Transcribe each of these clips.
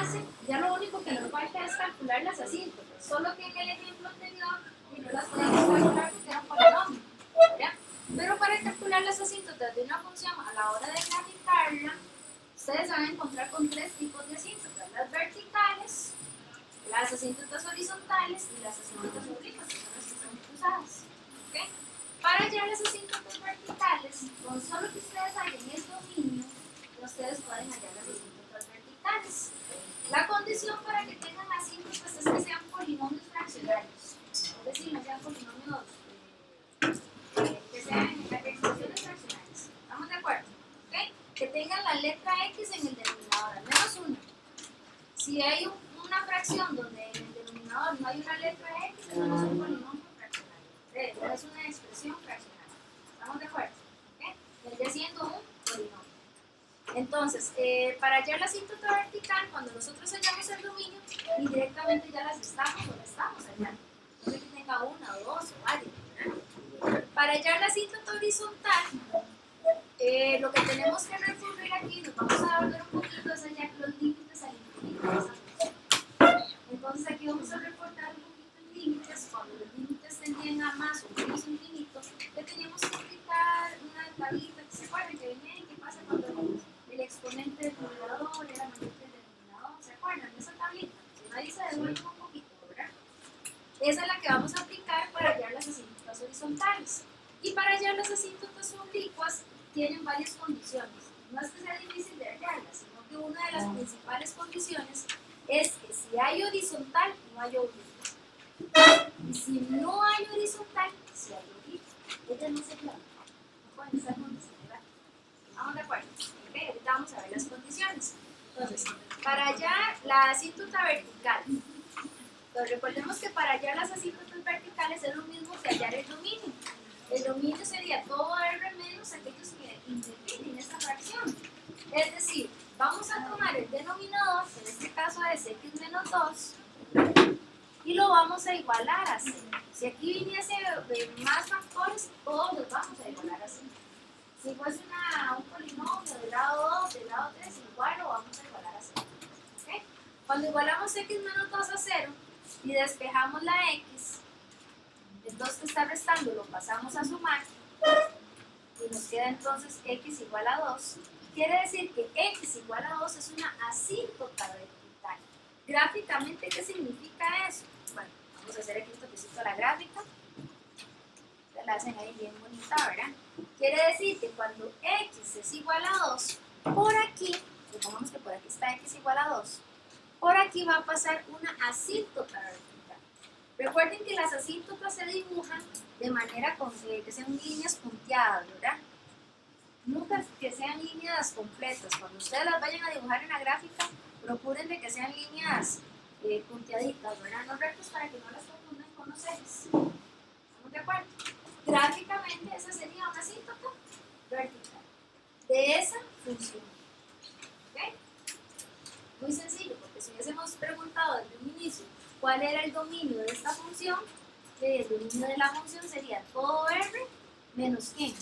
hace, ya lo único que nos falta es calcular las asíntotas, solo que en el ejemplo anterior y no las podemos calcular porque eran polinomios, ¿ya? Pero para calcular las asíntotas de una función a la hora de graficarla, ustedes van a encontrar con tres tipos de asíntotas: las verticales, las asíntotas horizontales y las asíntotas oblicuas, que son las que son cruzadas. ¿Okay? Para hallar las asíntotas verticales, con solo que ustedes hallen el dominio, ustedes pueden hallar las asíntotas verticales. La condición para que tengan asíntotas es que sean polinomios fraccionarios, es decir, no sean polinomios que sean expresiones fraccionarias. ¿Estamos de acuerdo? ¿Okay? Que tengan la letra X en el denominador, al menos una. Si hay una fracción donde en el denominador no hay una letra X, eso no es un polinomio fraccionario, es una expresión fraccionaria. ¿Estamos de acuerdo? ¿Okay? Vendría siendo un polinomio. Entonces, para hallar la asíntota vertical, cuando nosotros hallamos el dominio, indirectamente ya las estamos o la estamos hallando. No sé que tenga una o dos o varias, ¿verdad? Para hallar la asíntota horizontal, lo que tenemos que recurrir aquí, nos vamos a volver un poquito, es hallar los límites al infinito de esa función. Entonces aquí vamos a recortar un poquito en límites. Cuando los límites tendían a más o menos infinito, le teníamos que aplicar una tablita que se acuerdan que venía y qué pasa cuando el exponente del numerador era mayor que el denominador. ¿Se acuerdan de esa tablita? Si no, ahí se devuelve un poquito, ¿verdad? Esa es la que vamos a aplicar para hallar las asíntotas horizontales. Y para hallar las asíntotas oblicuas tienen varias condiciones. No es que sea difícil de hallarlas, sino que una de las principales condiciones es que si hay horizontal, no hay oblicua. Y si no hay horizontal, si hay oblicua. Ellas no se clavan. No pueden estar juntas, ¿verdad? ¿Vamos de acuerdo? Ok, ahorita vamos a ver las condiciones. Entonces, para hallar la asíntota vertical, pues recordemos que para hallar las asíntotas verticales es lo mismo que hallar el dominio. El dominio sería todo R menos aquellos que indefinen esta fracción. Es decir, vamos a tomar el denominador, que en este caso es x menos 2, y lo vamos a igualar así. Si aquí viniese más factores, todos los vamos a igualar así. Si fuese un polinomio de grado 2, de grado 3, igual lo vamos a igualar así. ¿Okay? Cuando igualamos x menos 2 a 0 y despejamos la x, el 2 que está restando lo pasamos a sumar y nos queda entonces x igual a 2. Quiere decir que x igual a 2 es una asíntota vertical. Gráficamente, ¿qué significa eso? Bueno, vamos a hacer aquí un toquecito a la gráfica. Se la hacen ahí bien bonita, ¿verdad? Quiere decir que cuando x es igual a 2, por aquí, supongamos que por aquí está x igual a 2, por aquí va a pasar una asíntota vertical. Recuerden que las asíntotas se dibujan de manera que sean líneas punteadas, ¿verdad? Nunca que sean líneas completas. Cuando ustedes las vayan a dibujar en la gráfica, procuren de que sean líneas punteaditas, ¿verdad? No rectos para que no las confundan con los ejes. ¿Estamos de acuerdo? Gráficamente esa sería una asíntota vertical de esa función. ¿Ok? Muy sencillo, porque si hubiésemos preguntado desde un inicio cuál era el dominio de esta función, el dominio de la función sería todo R menos ¿quién?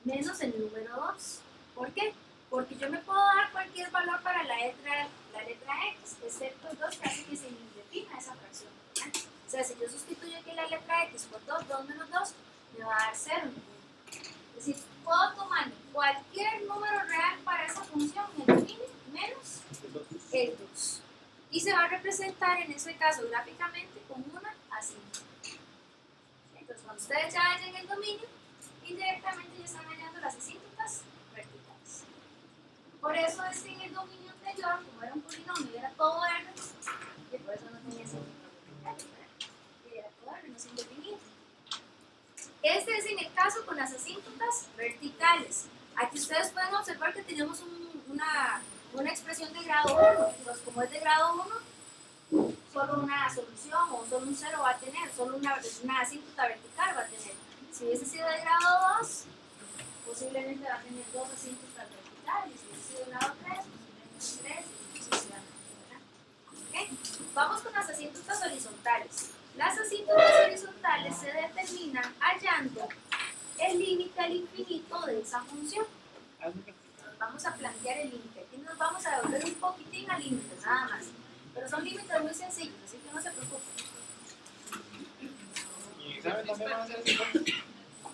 Menos el número 2. ¿Por qué? Porque yo me puedo dar cualquier valor para la letra X, excepto el 2 que hace que se indefina esa fracción. ¿Eh? O sea, si yo sustituyo aquí la letra X por 2, 2 menos 2, me va a dar 0. Es decir, puedo tomar cualquier número real para esa función, el dominio, menos el 2. Y se va a representar en ese caso gráficamente con una asíntota. Entonces, cuando ustedes ya hallen el dominio, indirectamente ya están hallando las asíntotas verticales. Por eso es que en el dominio anterior, como era un polinomio y era todo R, y por eso no tenía asíntotas verticales, ¿verdad? Y era todo R, no se indefinía. Este es en el caso con las asíntotas verticales. Aquí ustedes pueden observar que tenemos una expresión de grado 1. Pues como es de grado 1, solo una solución o solo un 0 va a tener, solo una asíntota vertical va a tener. Si hubiese sido de grado 2, posiblemente va a tener 2 asíntotas verticales. Si hubiese sido de grado 3, posiblemente 3 y sucesivamente. ¿Okay? Vamos con las asíntotas horizontales. Las asíntotas horizontales se determinan hallando el límite al infinito de esa función. Vamos a plantear el límite. Aquí nos vamos a devolver un poquitín al límite, nada más. Pero son límites muy sencillos, así que no se preocupen. ¿Y saben dónde van a hacer eso?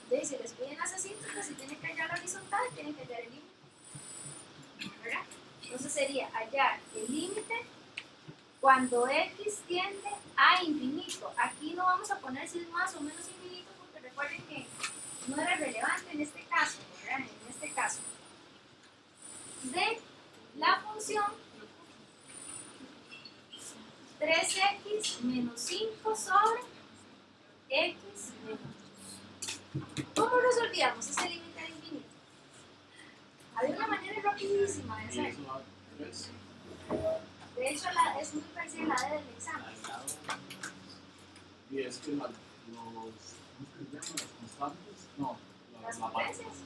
Si les piden las asíntotas, si tienen que hallar la horizontal, tienen que hallar el límite. ¿Verdad? Entonces sería hallar el límite cuando x tiende a infinito. Aquí no vamos a poner si es más o menos infinito, porque recuerden que no era relevante en este caso, ¿verdad? En este caso, de la función 3x menos 5 sobre x menos 2. ¿Cómo resolvíamos ese límite al infinito? Había una manera rapidísima de hacerlo. De hecho, es muy parecida a la del examen. Y es que ¿cómo se llaman? Las constantes, no, Las la parte. potencias.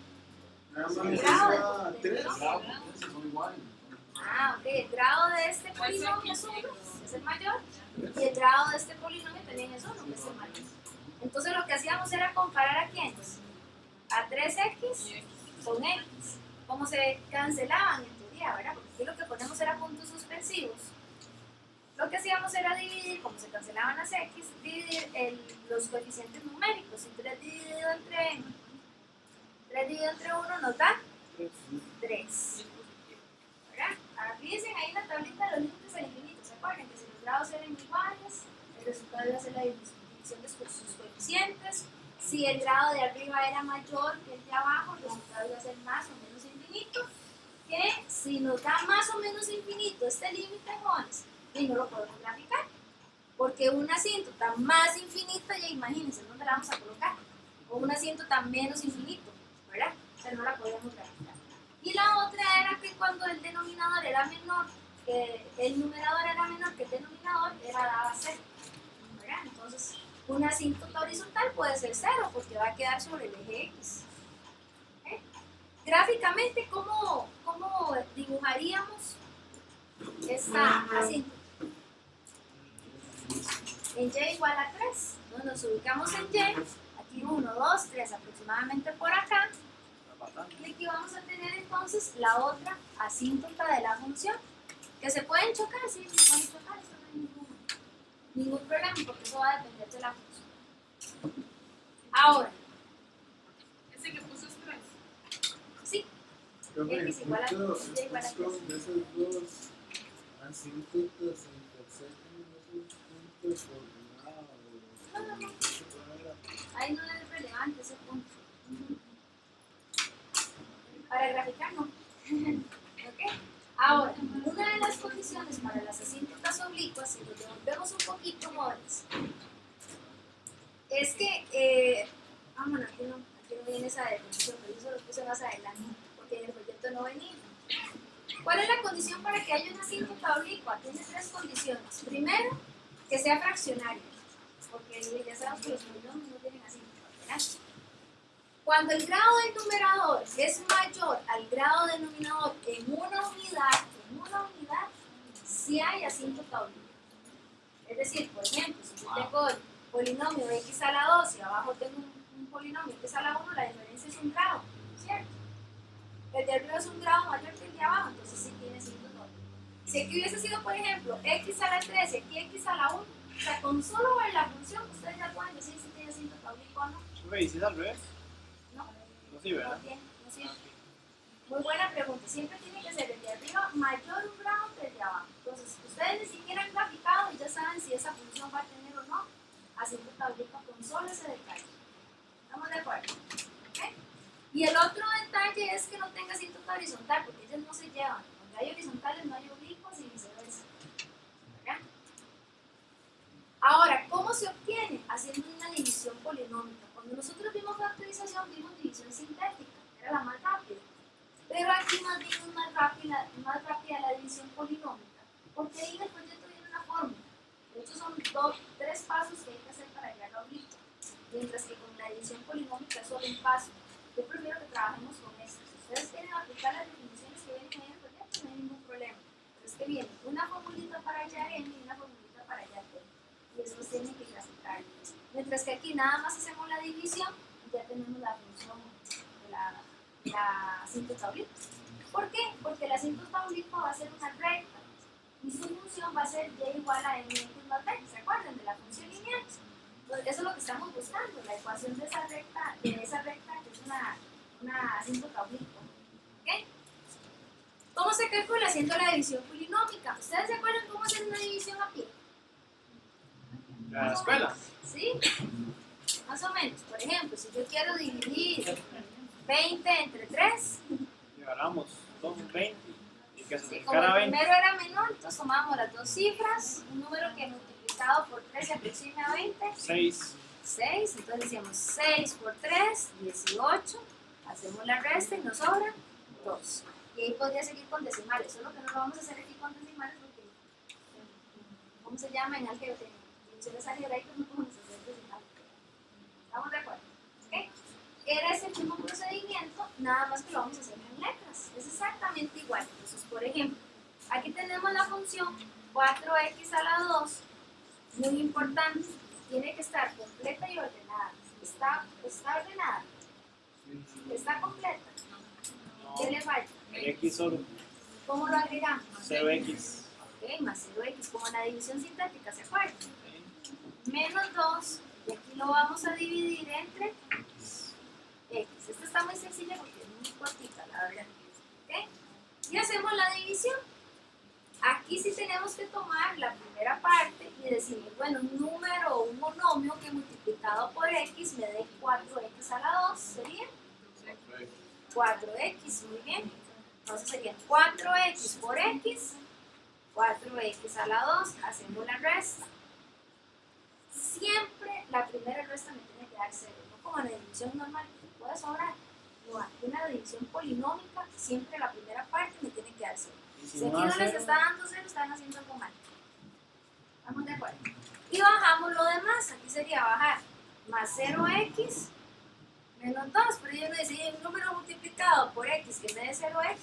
El grado de tres. potencia. Son iguales. Ok, el grado de este polinomio es 1, que es el mayor, y el grado de este polinomio también es 1, que es el mayor. Entonces lo que hacíamos era comparar a quiénes, a 3x con x, como se cancelaban en teoría, ¿verdad? Porque aquí lo que ponemos era puntos suspensivos. Lo que hacíamos era dividir, como se cancelaban las x, dividir los coeficientes numéricos, y 3 dividido entre 1 nos da 3. ¿Verdad? Ahora fíjense ahí en la tablita de los límites al infinito. ¿Se acuerdan que si los grados eran iguales, el resultado iba a ser la división de sus coeficientes? Si el grado de arriba era mayor que el de abajo, el resultado iba a ser más o menos infinito. Que si nos da más o menos infinito este límite, jóvenes, y no lo podemos graficar. Porque una asíntota más infinita, ya imagínense dónde la vamos a colocar. O una asíntota menos infinito, ¿verdad? O sea, no la podemos graficar. Y la otra era que cuando el denominador era menor, que el numerador era menor que el denominador, era dado a 0. ¿Verdad? Entonces, una asíntota horizontal puede ser 0 porque va a quedar sobre el eje X. ¿Okay? Gráficamente, ¿cómo dibujaríamos esta asíntota? En Y igual a 3. Entonces nos ubicamos en Y, aquí 1, 2, 3, aproximadamente por acá. Y aquí vamos a tener entonces la otra asíntota de la función, que se pueden chocar, sí, se pueden chocar, eso no hay ningún problema, porque eso va a depender de la función. Ahora, Ese que puso es 3. sí, X igual a 3, Y igual a 3. de esos dos asíntotas intersectan esos puntos coordenados. Ahí no es relevante ese punto. Para graficar no. ¿Okay? Ahora, una de las condiciones para las asíntotas oblicuas, si lo devolvemos un poquito, jóvenes, es que, bueno, aquí no viene esa definición, pero eso lo puse más adelante, porque en el proyecto no venía. ¿Cuál es la condición para que haya una asíntota oblicua? Tiene 3 condiciones. Primero, que sea fraccionaria, porque ya sabemos que los polinomios no tienen asíntotas, ¿verdad? Cuando el grado del numerador es mayor al grado del denominador en una unidad, sí hay asíntota oblicua. Es decir, por ejemplo, si yo tengo el polinomio x a la 2 y abajo tengo un polinomio x a la 1, la diferencia es un grado, ¿cierto? El de arriba es un grado mayor que el de abajo, entonces sí tiene asíntota oblicua. Si aquí hubiese sido, por ejemplo, x a la 3 y aquí x a la 1, o sea, con solo ver la función, ustedes ya pueden decir si tiene asíntota oblicua o no. ¿Y si es al revés? No, No, sí, ¿verdad? no tiene, no sirve. Muy buena pregunta. Siempre tiene que ser el de arriba mayor un grado que el de abajo. Entonces, ustedes ni siquiera han graficado y ya saben si esa función va a tener o no asíntota oblicua con solo ese detalle. ¿Estamos de acuerdo? ¿Okay? Y el otro detalle es que no tenga asíntota horizontal, porque ellas no se llevan. Donde hay horizontales no hay oblicuos y viceversa. ¿Verdad? Ahora, ¿cómo se obtiene? Haciendo una división polinómica. Cuando nosotros vimos factorización, vimos división sintética, era la más rápida. Pero aquí más bien es más rápida la división polinómica, porque ahí en el proyecto viene una fórmula. De hecho, son 3 pasos que hay que hacer para llegar a la oblicua, mientras que con la división polinómica es solo un paso. Yo prefiero que trabajemos con esto. Si ustedes quieren aplicar las definiciones que vienen en el proyecto, no hay ningún problema. Pero es que viene una formulita para hallar n y una formulita para hallar t. Y después tienen que clasificar. Mientras que aquí nada más hacemos la división y ya tenemos la función de la asíntota oblicua. ¿Por qué? Porque el asíntota oblicua va a ser una recta y su función va a ser y igual a mx más b. ¿Se acuerdan de la función lineal? Entonces, eso es lo que estamos buscando, la ecuación de esa recta que es una asíntota oblicua. ¿Ok? ¿Cómo se calcula? Haciendo la división polinómica. ¿Ustedes se acuerdan cómo hacer una división a pie? La escuela. ¿Sí? Más o menos. Por ejemplo, si yo quiero dividir 20 entre 3, Lleváramos 20 y que se sí, como acercara a el 20. primero era menor, entonces tomábamos las dos cifras, un número que multiplicado por 3 se aproxima a 20, 6. 6, entonces decíamos 6 por 3, 18, hacemos la resta y nos sobra 2. Y ahí podría seguir con decimales, solo que no lo vamos a hacer aquí con decimales porque, ¿cómo se llama? En álgebra, en divisiones algebraicas no podemos hacer decimales. ¿Estamos de acuerdo? ¿Ok? Era ese mismo procedimiento, nada más que lo vamos a hacer en letras. Es exactamente igual. Entonces, por ejemplo, aquí tenemos la función 4x a la 2, muy importante, tiene que estar completa y ordenada. ¿Está ordenada? ¿Está completa? ¿Qué le falta? El X solo. ¿Cómo lo agregamos? 0X. Ok, más 0x, como en la división sintética, ¿se acuerdan? Menos 2, y aquí lo vamos a dividir entre x. Esta está muy sencilla porque es muy cortita, la verdad. ¿Ok? Y hacemos la división. Aquí sí tenemos que tomar la primera parte y decir, bueno, un número o un monomio que multiplicado por x me dé 4x a la 2, ¿sería? 4x, muy bien. Entonces sería 4x por x, 4x a la 2, hacemos la resta. Siempre la primera resta me tiene que dar 0, no como en la división normal, que puede sobrar. No, aquí en la división polinómica, siempre la primera parte me tiene que dar 0. Y Si si aquí no da no les 0, está dando 0, están haciendo algo mal. ¿Estamos de acuerdo? Y bajamos lo demás, aquí sería bajar más 0x menos 2, pero yo me decía un número multiplicado por x que me dé 0x,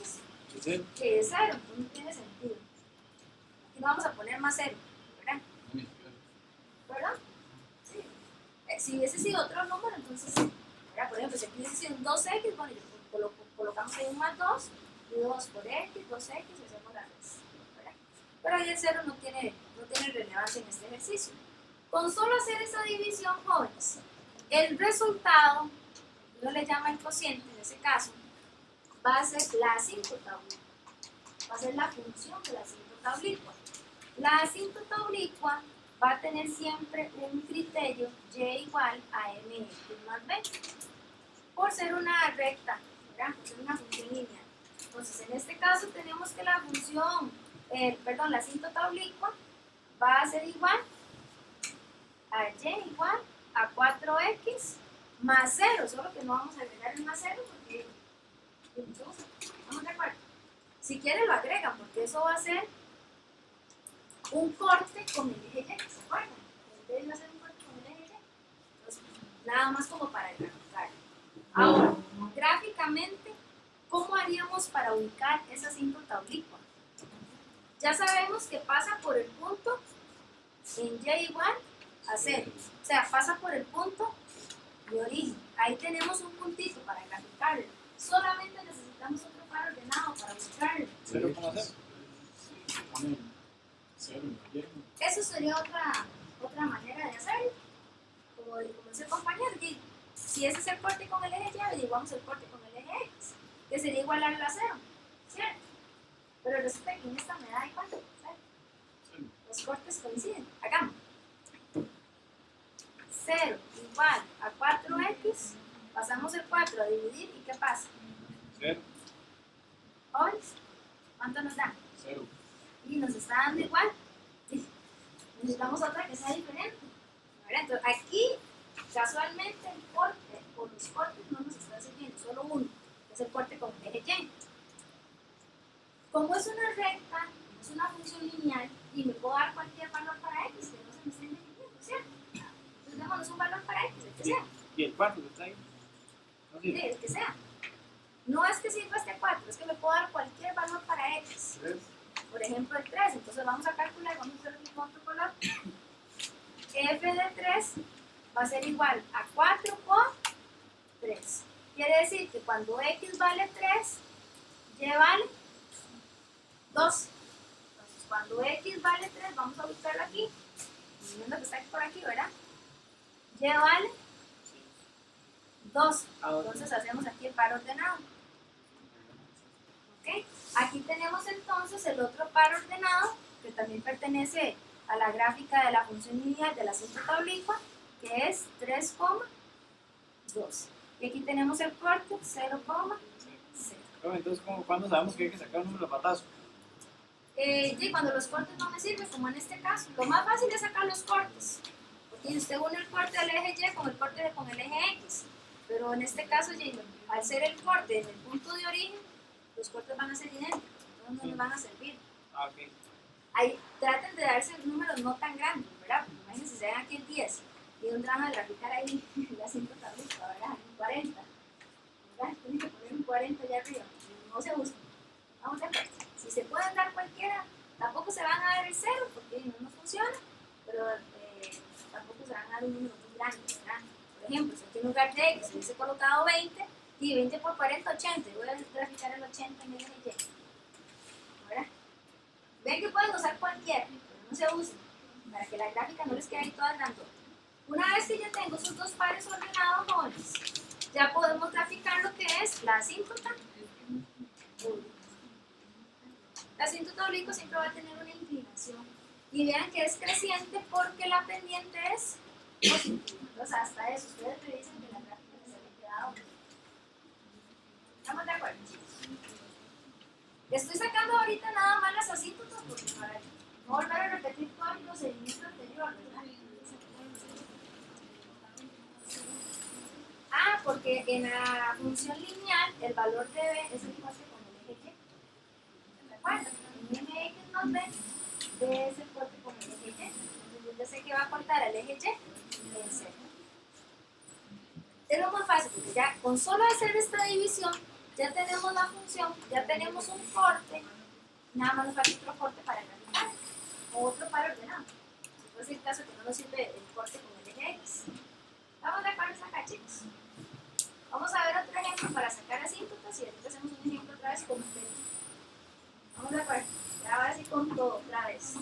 ¿sí? que es 0, entonces no tiene sentido. Aquí no vamos a poner más 0, ¿verdad? ¿Verdad? Sí. Si hubiese sido otro número, entonces sí. ¿Verdad? Por ejemplo, si aquí hubiese sido un 2x, bueno, colocamos ahí un más 2, y 2 por x, 2x, y hacemos la resta, ¿verdad? Pero ahí el 0 no tiene relevancia en este ejercicio. Con solo hacer esa división, jóvenes, el resultado, uno le llama el cociente en ese caso, va a ser la asíntota oblicua. Va a ser la función de la asíntota oblicua. La asíntota oblicua va a tener siempre un criterio y igual a mx más b, por ser una recta, ¿verdad? Por ser una función lineal. Entonces, en este caso tenemos que la función, la asíntota oblicua va a ser igual a y igual a 4x más 0, solo que no vamos a agregar el más 0 porque ¿estamos de acuerdo? Si quieren lo agregan porque eso va a ser un corte con el eje y, ¿se acuerdan? Entonces va a ser un corte con el eje y. Entonces, nada más como para graficar. Ahora, gráficamente, ¿cómo haríamos para ubicar esa asíntota oblicua? Ya sabemos que pasa por el punto en y igual a 0. O sea, pasa por el punto de origen. Ahí tenemos un puntito para graficarlo. Solamente necesitamos otro par ordenado para ubicarlo. 0,0. Eso sería otra manera de hacerlo. Como dice el compañero, si ese es el corte con el eje Y, averiguamos el corte con el eje X, que sería igual a la 0, ¿cierto? Pero resulta que en esta me da igual, ¿cierto? Los cortes coinciden. Hagamos 0 igual a 4x, pasamos el 4 a dividir y ¿qué pasa? 0. Hoy, ¿cuánto nos da? 0. Y nos está dando igual. Sí. Necesitamos otra que sea diferente. ¿Verdad? Entonces, aquí, casualmente, el corte o los cortes no nos están sirviendo, solo uno, que es el corte con el eje Y. Como es una recta, es una función lineal, y me puedo dar cualquier valor para x, que no se me esté dividiendo, ¿cierto? Entonces, démonos un valor para x, el que sea. ¿Y el 4 que está ahí? No Sí, sirve. el que sea. No es que sirva este 4, es que me puedo dar cualquier valor para x. 3. Por ejemplo, el 3. Entonces vamos a calcular, vamos a hacer el mismo otro color. F de 3 va a ser igual a 4 por 3. Quiere decir que cuando x vale 3, y vale 2. Entonces, cuando x vale 3, vamos a buscarlo aquí, viendo que está aquí por aquí, ¿verdad? Y vale 2. Entonces hacemos aquí el par ordenado. ¿Ok? Aquí tenemos entonces el otro par ordenado, que también pertenece a la gráfica de la función lineal de la asíntota oblicua, que es 3,2. Y aquí tenemos el corte 0,0. Entonces, ¿cuándo sabemos que hay que sacar un número de patazo? Y cuando los cortes no me sirven, como en este caso, lo más fácil es sacar los cortes. Porque usted une el corte del eje Y con el corte con el eje X. Pero en este caso, al ser el corte en el punto de origen, los cortes van a ser idénticos, entonces no les van a servir. Ah, ok. Ahí, traten de darse números no tan grandes, ¿verdad? Porque imagínense, si se dan aquí el 10 y un drama de graficar ahí la asíntota oblicua, ¿verdad? Un 40. ¿Verdad? Tienen que poner un 40 allá arriba. No se usen. Vamos a ver. Si se pueden dar cualquiera, tampoco se van a dar el 0 porque no funciona, pero tampoco se van a dar un número muy grande, ¿verdad? Por ejemplo, si aquí en lugar de X hubiese colocado 20, y 20 por 40, 80. Voy a graficar el 80 en el eje Y. ¿Verdad? Ven que pueden usar cualquiera, pero no se usen, para que la gráfica no les quede ahí toda grandota. Una vez que ya tengo esos dos pares ordenados, jóvenes, ya podemos graficar lo que es la asíntota oblicua. La asíntota oblicua siempre va a tener una inclinación. Y vean que es creciente porque la pendiente es positiva. Entonces, hasta eso, ustedes me dicen que la gráfica les había quedado bien. ¿Estamos de acuerdo, chicos? Estoy sacando ahorita nada más las asíntotas porque para no volver a repetir todo el procedimiento anterior, ¿verdad? Ah, porque en la función lineal el valor de B es el igual que con el eje Y. ¿Se recuerdan? En MX más B, B es el corte con el eje Y. Entonces yo ya sé que va a cortar el eje Y en C. Es lo más fácil porque ya con solo hacer esta división ya tenemos la función, ya tenemos un corte, nada más nos falta otro corte para graficar, o otro par ordenado. Si fuese el caso que no nos sirve el corte con el eje X. ¿Estamos de acuerdo acá, chicos? Vamos a ver otro ejemplo para sacar asíntotas y ahorita hacemos un ejemplo otra vez completo. ¿Estamos de acuerdo? Ya ahora sí con todo otra vez.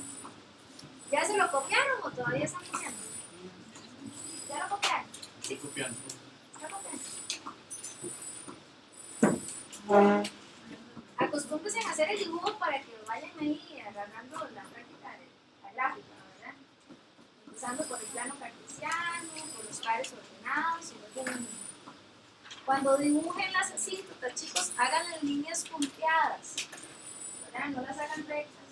¿Ya se lo copiaron o todavía están copiando? ¿Ya lo copiaron? Sí. Copiando. ¿Está copiando? Acostúmbrense a hacer el dibujo para que vayan ahí agarrando la práctica de la gráfica, ¿verdad? Empezando por el plano cartesiano, por los pares ordenados y luego cuando dibujen las asíntotas, chicos, háganlas líneas punteadas, ¿verdad? No las hagan rectas,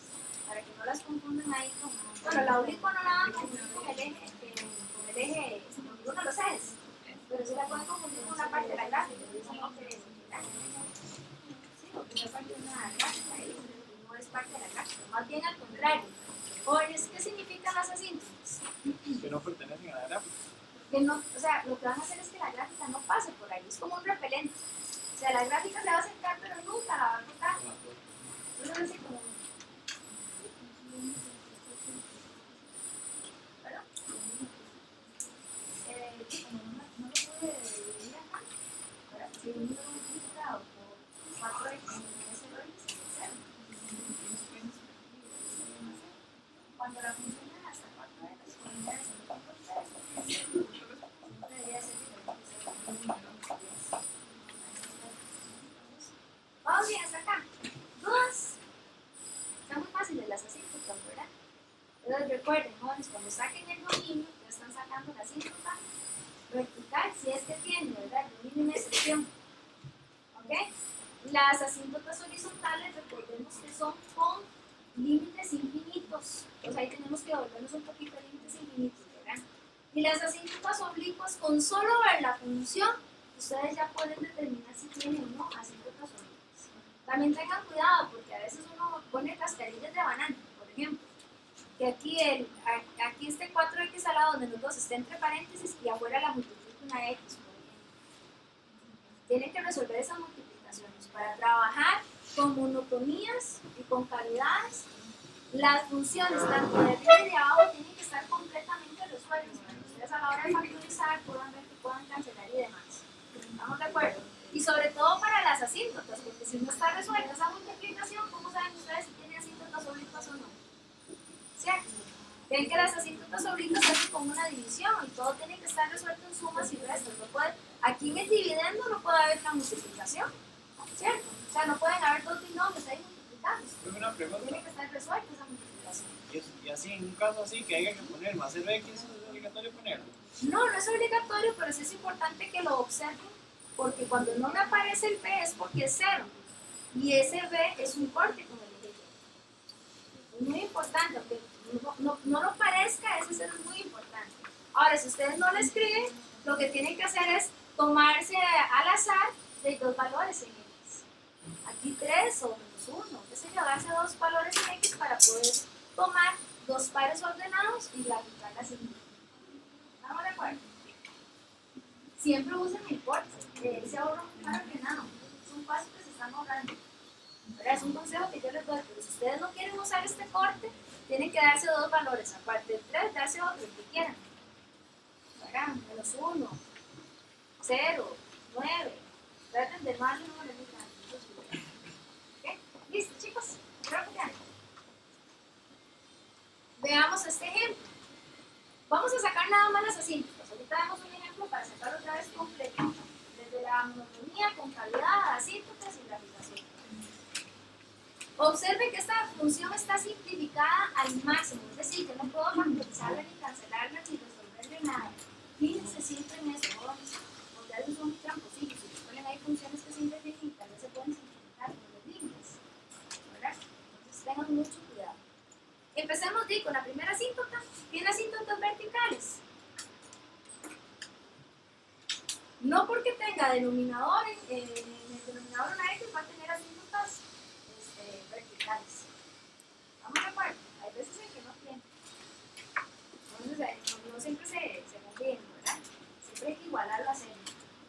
para que no las confundan ahí con... Bueno, la oblicua no la van a confundir con el eje, ninguno de los ejes, pero sí la pueden confundir con una parte de la gráfica, eso no quiere decir, ¿verdad? Porque no es parte de una gráfica, no es parte de la gráfica, más bien al contrario. Oye, ¿qué significan las asíntotas? Que no pertenecen a la gráfica. Que no, o sea, lo que van a hacer es que la gráfica no pase por ahí, es como un repelente. O sea, la gráfica se va a acercar, pero nunca la va a tocar. Eso es así como... ¿Perdón? Como no lo pude dividir acá, ahora, si un número multiplicado por 4x ese lo hice, 0. Cuando la función es hasta 4x, cuando ya es el punto 3, siempre debería ser diferente. Vamos bien hasta acá. ¿Dudas? Está muy fácil de las asíntotas, ¿verdad? Entonces recuerden, jóvenes, cuando saquen el dominio, ya están sacando la asíntota vertical, si es que tiene, ¿verdad? El dominio en excepción. ¿Ok? Las asíntotas horizontales, recordemos que son con límites infinitos. Entonces ahí tenemos que volvernos un poquito a límites infinitos, ¿verdad? Y las asíntotas oblicuas, con solo ver la función, ustedes ya pueden determinar si tienen o no asíntotas oblicuas. También tengan cuidado, porque a veces uno pone cascarillas de banana, por ejemplo. Que aquí, aquí este 4x al lado donde los dos estén entre paréntesis y afuera la multiplica una x, por ejemplo. Tienen que resolver esas multiplicaciones para trabajar con monotonías y con cavidades. Las funciones, tanto de arriba y de abajo, tienen que estar completamente resueltas para que ustedes a la hora de factorizar puedan ver que puedan cancelar y demás. ¿Estamos de acuerdo? Y sobre todo para las asíntotas, porque si no está resuelta esa multiplicación, ¿cómo saben ustedes si tiene asíntotas oblicuas o no? ¿Cierto? Ven que las asíntotas oblicuas se hacen con una división y todo tiene que estar resuelto en sumas y restas. No puede, aquí en el dividendo no puede haber una multiplicación, ¿cierto? O sea, no pueden haber dos binomios ahí multiplicados. Tengo una pregunta. Tiene que estar resuelta esa multiplicación. Y así, en un caso así, que haya que poner más el X, ¿es obligatorio ponerlo? No, no es obligatorio, pero sí es importante que lo observen, porque cuando no me aparece el B es porque es 0. Y ese B es un corte con el eje Y. Es muy importante, aunque no lo parezca, ese 0 es muy importante. Ahora, si ustedes no lo escriben, lo que tienen que hacer es tomarse al azar de dos valores en X. Aquí 3 o menos 1, qué sé yo, darse dos valores en X para poder tomar dos pares ordenados y graficar la siguiente. ¿Estamos de acuerdo? Siempre usen el corte, ese ahorro muy mal ordenado. Es un paso que se están ahorrando. Pero es un consejo que yo les doy, pero si ustedes no quieren usar este corte, tienen que darse dos valores, aparte del 3, darse otro, el que quieran. Hagan menos 1, 0, 9. Traten de más de número muy grande. ¿Ok? ¿Listo, chicos? Creo que ya. Veamos este ejemplo. Vamos a sacar nada más las asíntotas. Ahorita damos un ejemplo para sacar otra vez completo. Desde la monotonía, concavidad, asíntotas y graficación. Observen que esta función está simplificada al máximo, es decir, que no puedo factorizarla ni cancelarla ni resolverle nada. Fíjense siempre en eso, ¿no? Los datos son muy tramposillos, si les ponen ahí funciones que simplifican y tal vez se pueden simplificar con los límites, ¿verdad? Entonces tengan mucho cuidado. Empecemos con la primera asíntota. ¿Tiene asíntotas verticales? No porque tenga denominador en el denominador una X va a tener asíntotas verticales. ¿Estamos de acuerdo? Hay veces en que no tiene. Entonces, no siempre se ven bien, ¿verdad? Siempre hay que igualarlo a 0.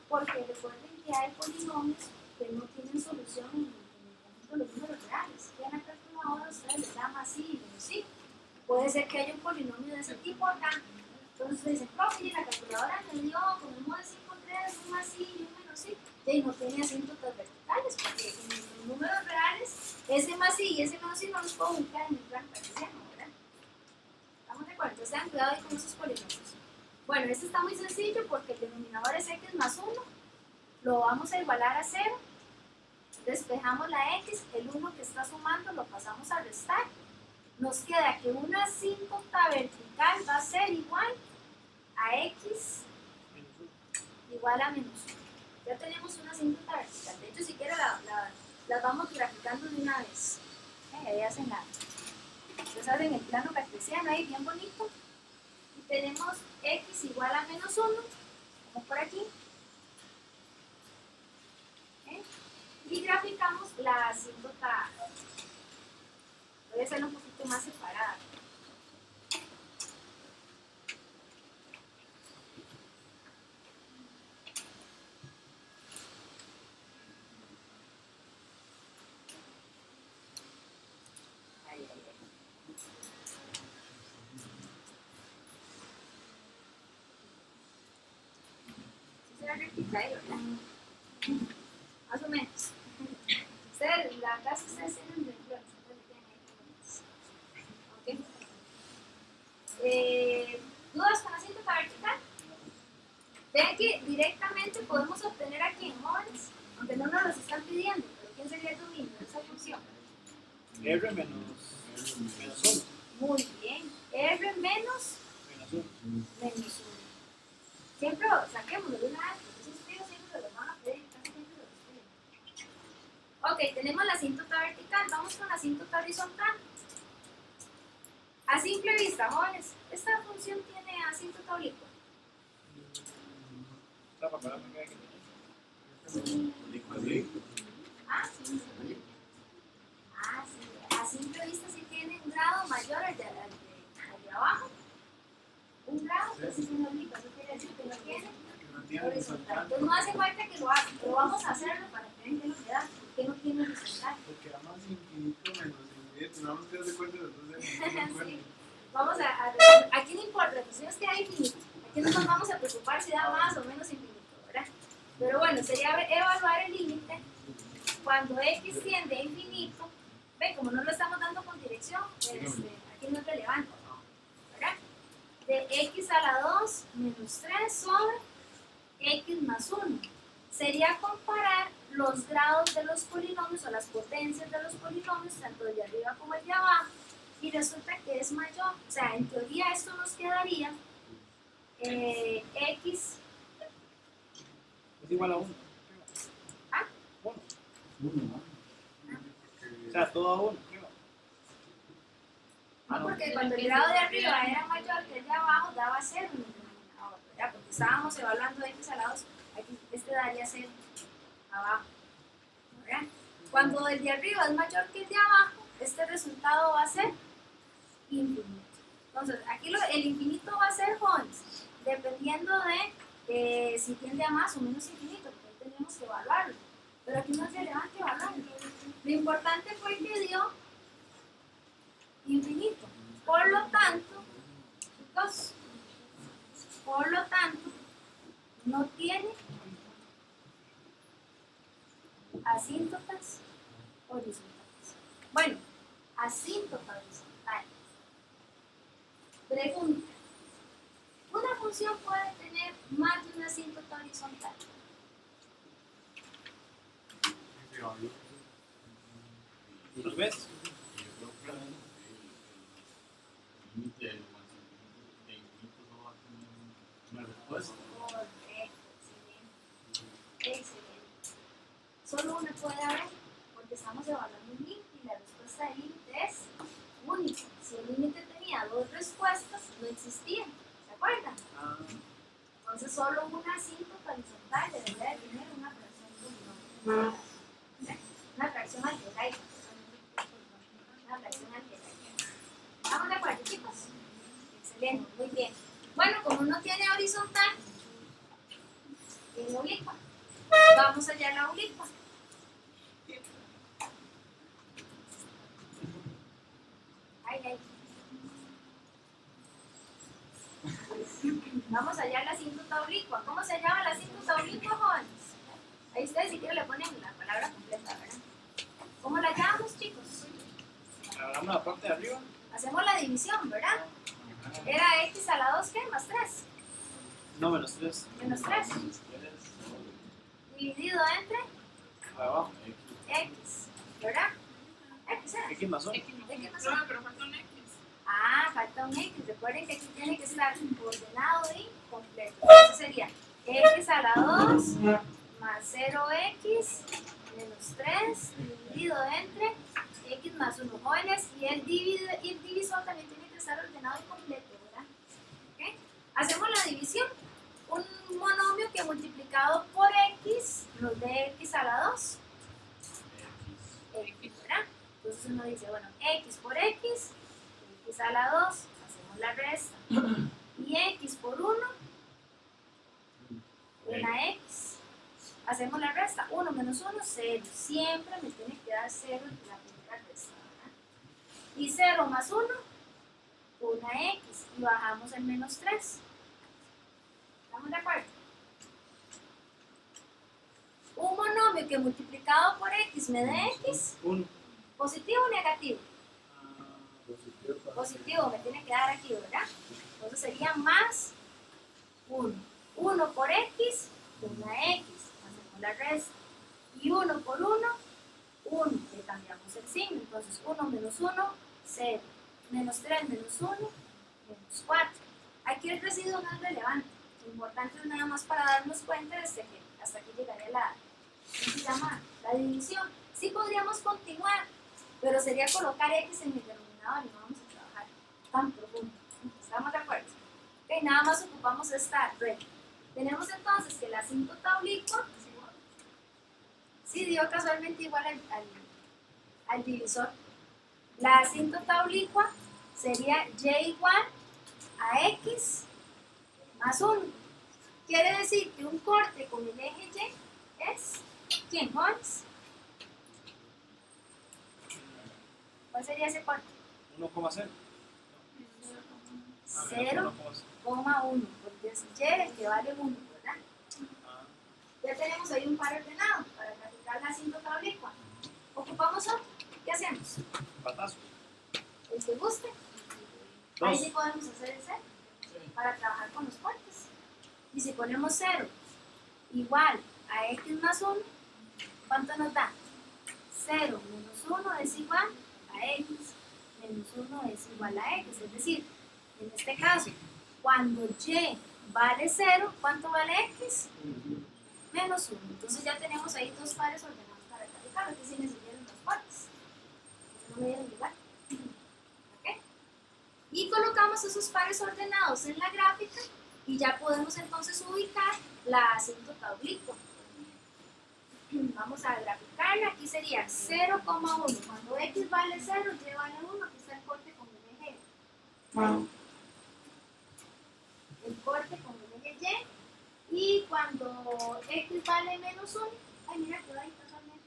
Porque recuerden que hay polinomios que no tienen solución en el conjunto de los números reales. Y en la calculadora ustedes les llama así y menos sí. Puede ser que haya un polinomio de ese tipo acá. Entonces ustedes dicen, profe, y la calculadora me dio con un modo de 5, 3, un más sí y un menos sí. Y no tiene asíntotas verticales, porque en los números reales, ese más sí y ese menos sí no los puedo ubicar en el plano cartesiano, ¿verdad? ¿Estamos de acuerdo? Entonces tengan cuidado ahí con esos polinomios. Bueno, este está muy sencillo porque el denominador es x más 1. Lo vamos a igualar a 0. Despejamos la x, el 1 que está sumando lo pasamos a restar. Nos queda que una asíntota vertical va a ser igual a x igual a menos 1. Ya tenemos una asíntota vertical. De hecho, si quieren las vamos graficando de una vez. Ahí hacen nada. Entonces hacen el plano cartesiano ahí bien bonito. Y tenemos x igual a menos 1, como por aquí. Y graficamos la asíntota. Voy a hacerlo un poquito más separada. ¿Verdad? Más o menos. Ustedes, la clase ustedes tienen de influencia, ¿ok? ¿Dudas con asíntota vertical? Vean que directamente podemos obtener aquí en jóvenes, aunque no nos los están pidiendo, pero ¿quién sería el dominio de esa función? R menos 1. Muy bien. R menos Menos 1. 1. Siempre saquémoslo de una vez, porque esos estudios siempre los van a pedir, casi siempre los piden. Ok, tenemos la asíntota vertical, vamos con la asíntota horizontal. A simple vista, jóvenes, ¿esta función tiene asíntota oblicua? Está para parar, me queda aquí. Ah, sí. Ah, sí. A simple vista sí tiene un grado mayor al de abajo. Un grado, pues sí tiene oblicua, eso quiere decir que no tiene horizontal. Entonces no hace falta que lo hagan, pero vamos a hacerlo para que vean qué es lo que da, porque no tiene horizontal. Porque da más infinito menos infinito. No vamos a hacer de cuenta de los dos. Sí. Vamos aquí no importa, la cuestión es que da infinito. Aquí no nos vamos a preocupar si da más o menos infinito, ¿verdad? Pero bueno, sería evaluar el límite cuando x tiende a infinito. Ven, como no lo estamos dando con dirección, aquí no es relevante, ¿verdad? De x a la 2 menos 3 sobre x más 1. Sería comparar los grados de los polinomios o las potencias de los polinomios, tanto el de arriba como el de abajo, y resulta que es mayor. O sea, en teoría esto nos quedaría x Es igual a 1. ¿ah? 1. Uno, ¿no? O sea, todo a 1. No, porque cuando el grado de arriba era mayor que el de abajo, daba 0 en el denominador, ¿verdad? Porque estábamos evaluando x a la 2, aquí este daría 0 abajo, ¿verdad? Cuando el de arriba es mayor que el de abajo, este resultado va a ser infinito. Entonces, aquí el infinito va a ser, jóvenes, dependiendo de si tiende a más o menos infinito, porque ahí tenemos que evaluarlo. Pero aquí no es relevante evaluarlo. Lo importante fue que dio infinito. Por lo tanto, chicos, no tiene asíntotas horizontales. Bueno, asíntota horizontal. Pregunta. ¿Una función puede tener más de una asíntota horizontal? ¿Los ves? El límite de infinito solo va a tener una respuesta. Correcto, excelente. Excelente. Solo una puede haber, porque estamos evaluando un límite y la respuesta del límite es única. Si el límite tenía dos respuestas, no existía. ¿Se acuerdan? Entonces, solo una asíntota horizontal debería de tener una fracción polinomial. Una fracción algebraica. Una fracción algebraica. ¿Estamos de acuerdo, chicos? Excelente, muy bien. Bueno, como no tiene horizontal, tiene oblicua. Vamos a hallar la oblicua. Ay, ay. Vamos a hallar la asíntota oblicua. ¿Cómo se llama la asíntota oblicua, jóvenes? Ahí ustedes si quieren le ponen la palabra completa, ¿verdad? ¿Cómo la llamamos, chicos? Agarramos la parte de arriba. Hacemos la división, ¿verdad? Era x a la 2, ¿qué? Más 3. No, menos 3. Menos 3. Dividido entre Abajo. x, ¿verdad? X era. X más 1. X más No, 1. pero falta un X. Ah, falta un x. Recuerden que aquí tiene que estar ordenado y completo. Entonces sería x a la 2 más 0x menos 3 dividido entre x más 1. Jóvenes, y el divisor también tiene que estar ordenado y completo, ¿verdad? ¿Okay? Hacemos la división. Un monomio que multiplicado por x nos dé x a la 2. X, ¿verdad? Entonces uno dice, bueno, x por x a la 2, hacemos la resta. Y x por 1, una x. Hacemos la resta. 1 menos 1, 0. Siempre me tiene que dar 0 en la primera resta, ¿verdad? Y 0 más 1, una x. Y bajamos el menos 3. ¿Estamos de acuerdo? Un monomio que multiplicado por x me dé x, 1. ¿positivo o negativo? Positivo, me tiene que dar aquí, ¿verdad? Entonces sería más 1. 1 por x, una x. Hacemos la resta. Y 1 por 1, 1. Le cambiamos el signo. Entonces 1 menos 1, 0. Menos 3 menos 1, menos 4. Aquí el residuo no es relevante. Lo importante es nada más para darnos cuenta desde que hasta aquí llegaría ¿cómo se llama? La división. Sí podríamos continuar, pero sería colocar x en el denominador y no vamos a trabajar tan profundo. ¿Estamos de acuerdo? Ok, nada más ocupamos esta red. Tenemos entonces que la asíntota oblicua sí dio casualmente igual al divisor. La asíntota oblicua sería y igual a x más 1. Quiere decir que un corte con el eje y es, ¿quién, Juanes? ¿Cuál sería ese corte? 1,0. 0,1, porque es y el que vale 1, ¿verdad? Ya tenemos ahí un par ordenado para graficar la asíntota oblicua. Ocupamos otro. ¿Qué hacemos? Patazo. El que guste. Ahí Dos. sí podemos hacer el cero para trabajar con los cortes. Y si ponemos 0 igual a x más 1, ¿cuánto nos da? 0 menos 1 es igual a x, menos 1 es igual a x. Es decir, en este caso, cuando y vale 0, ¿cuánto vale x? Menos 1. Entonces ya tenemos ahí dos pares ordenados para graficar. Aquí sí necesitan los cortes. No me dieron igual. ¿Ok? Y colocamos esos pares ordenados en la gráfica y ya podemos entonces ubicar la asíntota oblicua. Vamos a graficarla. Aquí sería 0,1. Cuando x vale 0, y vale 1, aquí está el corte con el eje. El corte con el eje y. Y cuando x vale menos 1, ay, mira, quedó ahí totalmente.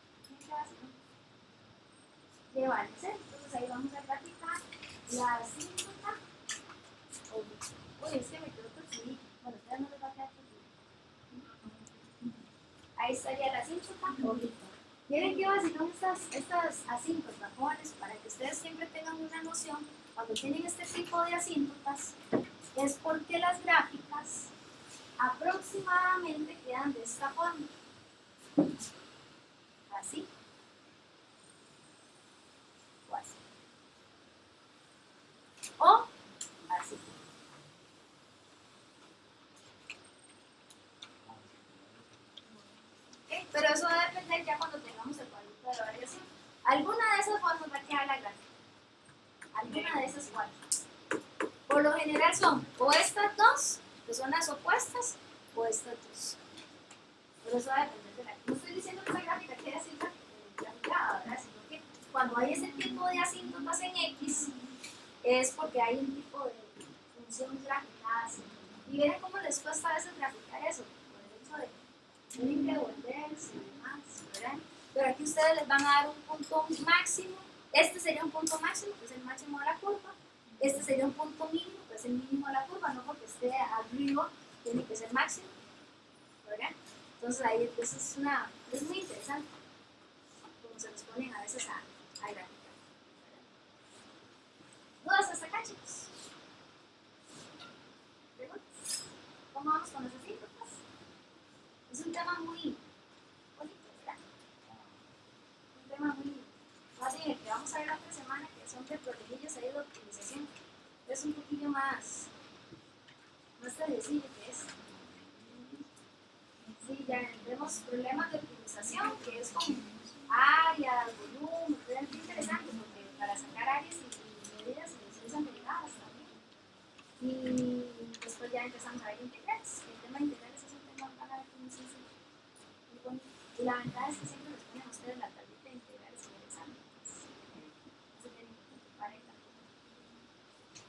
Y vale 0. Entonces ahí vamos a graficar la asíntota oblicua. Uy, es que me quedó torcidito. Bueno, ustedes no les va a quedar torcido. Ahí estaría la asíntota oblicua. Miren qué vacilón estas asíntotas, jóvenes, para que ustedes siempre tengan una noción. Cuando tienen este tipo de asíntotas, es porque las gráficas aproximadamente quedan de esta forma. Así. O así. O así. ¿Ok? Pero eso va a depender ya cuando tengamos el cuadrito de variación. Alguna de esas formas va a quedar la gráfica. Alguna de esas cuatro. Por lo general son o estas dos, que son las opuestas, o estas dos. Pero eso va a depender de la. No estoy diciendo que esa gráfica quede así graficada, ¿verdad? Sino que cuando hay ese tipo de asíntotas en X, es porque hay un tipo de función gráfica así. Y miren cómo les cuesta a veces graficar eso, por el hecho de tienen que devolverse y demás, ¿verdad? Pero aquí ustedes les van a dar un punto máximo. Este sería un punto máximo, que es el máximo de la curva. Este sería un punto mínimo, que es el mínimo de la curva, no porque esté arriba, tiene que ser máximo, ¿verdad? Entonces ahí eso es muy interesante, como se los ponen a veces a graficar. ¿Dudas hasta acá, chicos? ¿Preguntas? ¿Cómo vamos con las asíntotas? Es un tema muy bonito, ¿verdad? Un tema muy más bien el que vamos a ver la otra semana, que son de protegidos ahí de optimización, es un poquillo más sencillo que es. Sí, ya vemos problemas de optimización, que es con áreas, volumen, es muy interesante porque para sacar áreas y medidas se utilizan derivadas también. Y después ya empezamos a ver integrales. El tema de integrales es un tema para ver cómo se dice. Y la ventaja es que siempre les ponen a ustedes la tablita de integrales en el examen. No se tienen que preocupar en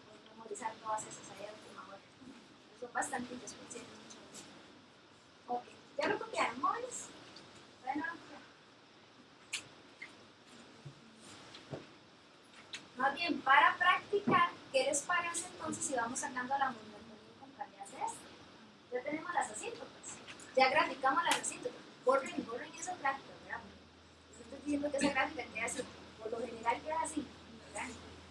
por memorizar todas esas ahí a última hora. Son bastantillas, por cierto. Ok, ¿ya lo copiaron, jóvenes? ¿Todavía no lo copiaron? Más bien, para practicar, ¿qué les parece entonces si vamos sacando la monotonía con calidad de esto? Ya tenemos las asíntotas, ya graficamos las asíntotas. Borren esa gráfica, ¿verdad? Estoy diciendo que esa gráfica queda así, por lo general queda así, ¿verdad?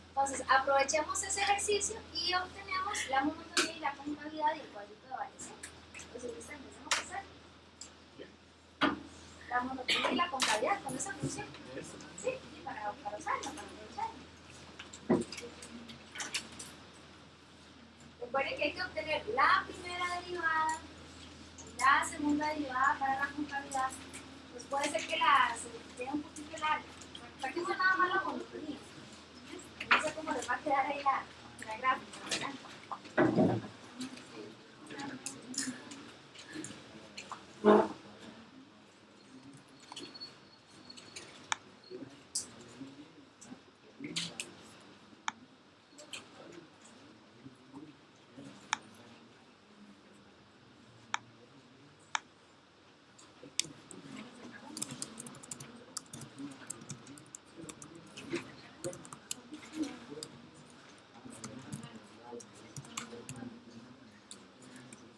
Entonces, aprovechemos ese ejercicio y obtenemos la monotonía y la concavidad y el cuadrito de variación. Entonces, listo, empecemos a hacer la monotonía y la concavidad con esa función. Sí, para usarla, para aprovecharla. Recuerden que hay que obtener la primera derivada y la segunda derivada para la concavidad. Pues puede ser que la se tenga un